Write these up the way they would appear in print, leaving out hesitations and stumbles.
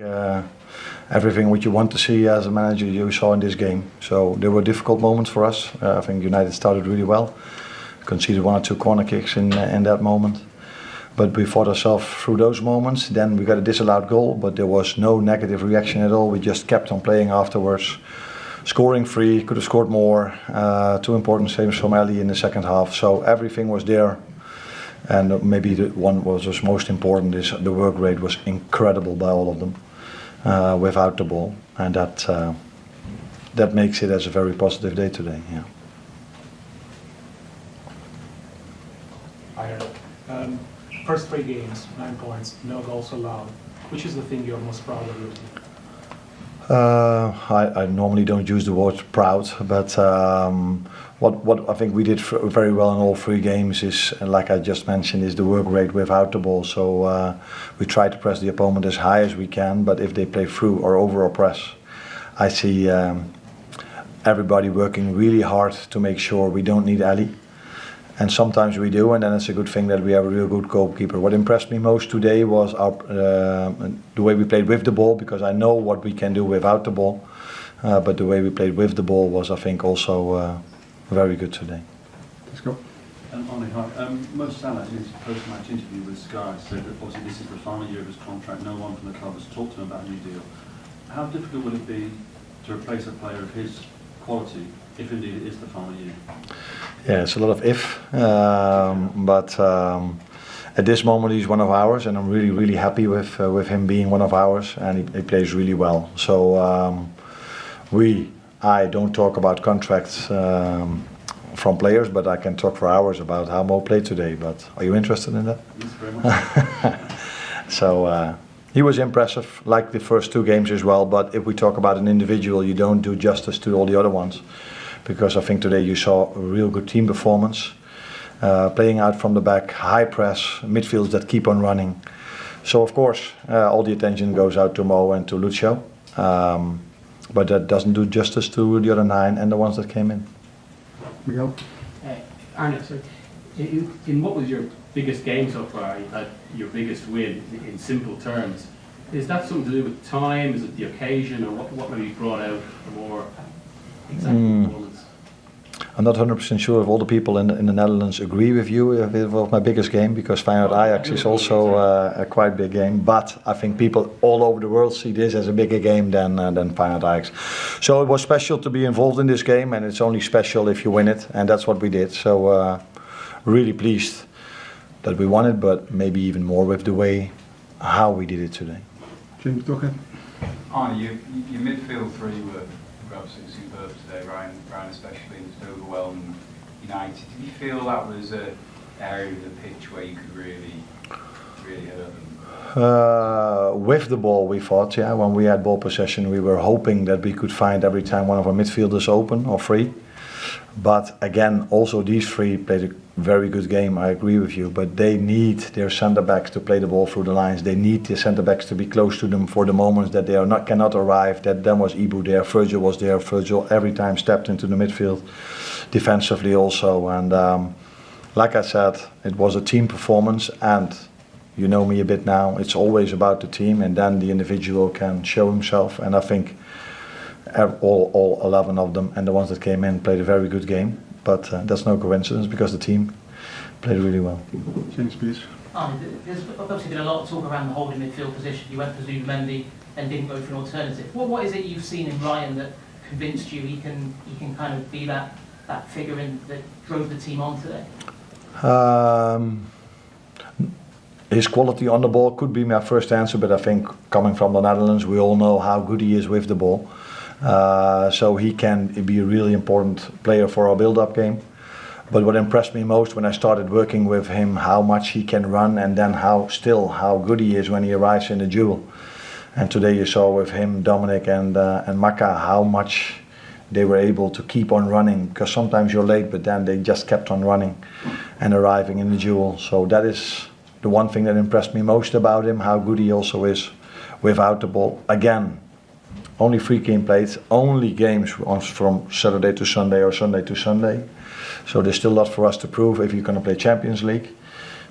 Uh, Everything what you want to see as a manager you saw in this game. So there were difficult moments for us. I think United started really well, conceded 1 or 2 corner kicks in that moment. But we fought ourselves through those moments. Then we got a disallowed goal, but there was no negative reaction at all. We just kept on playing afterwards, scoring 3, could have scored more. 2 important saves from Ali in the second half. So everything was there. And maybe the one was most important is the work rate was incredible by all of them. Without the ball, and that makes it as a very positive day today. Yeah. First 3 games, 9 points, no goals allowed. Which is the thing you're most proud of? I normally don't use the word proud, but what I think we did very well in all 3 games is, like I just mentioned, is the work rate without the ball. So we try to press the opponent as high as we can, but if they play through or over or press, I see everybody working really hard to make sure we don't need Ali. And sometimes we do, and then it's a good thing that we have a real good goalkeeper. What impressed me most today was the way we played with the ball, because I know what we can do without the ball. But the way we played with the ball was, I think, also very good today. Let's go. Arne, hi. Mohamed Salah in his post-match interview with Sky said that obviously this is the final year of his contract. No one from the club has talked to him about a new deal. How difficult will it be to replace a player of his quality, if indeed it is the final year? Yeah, it's a lot of if, but at this moment he's one of ours, and I'm really happy with him being one of ours, and he plays really well. So I don't talk about contracts from players, but I can talk for hours about how Mo played today. But are you interested in that? Yes, very much. So he was impressive, like the first 2 games as well. But if we talk about an individual, you don't do justice to all the other ones. Because I think today you saw a real good team performance, playing out from the back, high press, midfields that keep on running. So of course all the attention goes out to Mo and to Lucio, but that doesn't do justice to the other 9 and the ones that came in. Miguel? Arne, so in what was your biggest game so far, your biggest win in simple terms? Is that something to do with time? Is it the occasion, or what maybe brought out more exact performance? I'm not 100% sure if all the people in the Netherlands agree with you if it was my biggest game, because Feyenoord Ajax is also a quite big game. But I think people all over the world see this as a bigger game than Feyenoord Ajax. So it was special to be involved in this game, and it's only special if you win it, and that's what we did. So really pleased that we won it, but maybe even more with the way how we did it today. James Docker? Arne, your midfield 3 were absolutely superb today, Ryan especially, and just overwhelmed United. Did you feel that was an area of the pitch where you could really hurt them? With the ball we fought, yeah. When we had ball possession we were hoping that we could find every time one of our midfielders open or free. But again, also these 3 played a very good game, I agree with you, but they need their centre-backs to play the ball through the lines. They need the centre-backs to be close to them for the moments that they cannot arrive. That then was Ibu there, Virgil was there. Virgil every time stepped into the midfield, defensively also. And like I said, it was a team performance, and you know me a bit now, it's always about the team, and then the individual can show himself. And I think all 11 of them and the ones that came in played a very good game, but that's no coincidence because the team played really well. James, please. There's obviously been a lot of talk around the holding midfield position. You went for Zubimendi and didn't go for an alternative. What is it you've seen in Ryan that convinced you he can kind of be that figure that drove the team on today? His quality on the ball could be my first answer, but I think coming from the Netherlands, we all know how good he is with the ball. So he can be a really important player for our build-up game. But what impressed me most when I started working with him, how much he can run, and then how good he is when he arrives in the duel. And today you saw with him, Dominic and Maka, how much they were able to keep on running, because sometimes you're late, but then they just kept on running and arriving in the duel. So that is the one thing that impressed me most about him, how good he also is without the ball. Again, only 3 game plays, only games from Saturday to Sunday or Sunday to Sunday. So there's still a lot for us to prove if you're going to play Champions League.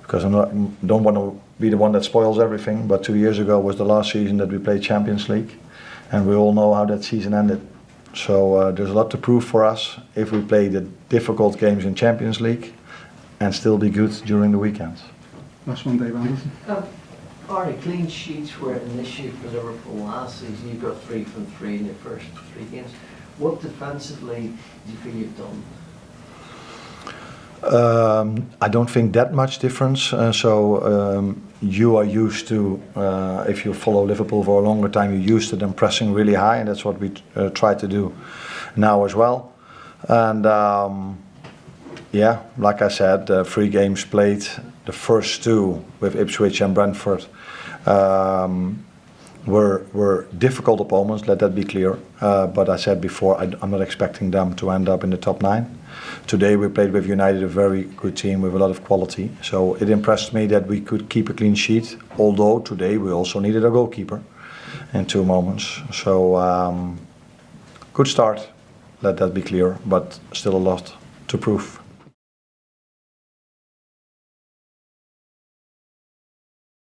because don't want to be the one that spoils everything. But 2 years ago was the last season that we played Champions League, and we all know how that season ended. So there's a lot to prove for us if we play the difficult games in Champions League and still be good during the weekends. Last one, Dave Anderson. Arne, clean sheets were an issue for Liverpool last season. You got 3 from 3 in the first 3 games. What defensively do you feel you've done? I don't think that much difference. You are used to, if you follow Liverpool for a longer time, you're used to them pressing really high, and that's what we try to do now as well. And yeah, like I said, 3 games played. The first 2 with Ipswich and Brentford were difficult opponents, let that be clear. But I said before, I'm not expecting them to end up in the top 9. Today we played with United, a very good team with a lot of quality. So it impressed me that we could keep a clean sheet, although today we also needed a goalkeeper in 2 moments. So good start, let that be clear, but still a lot to prove.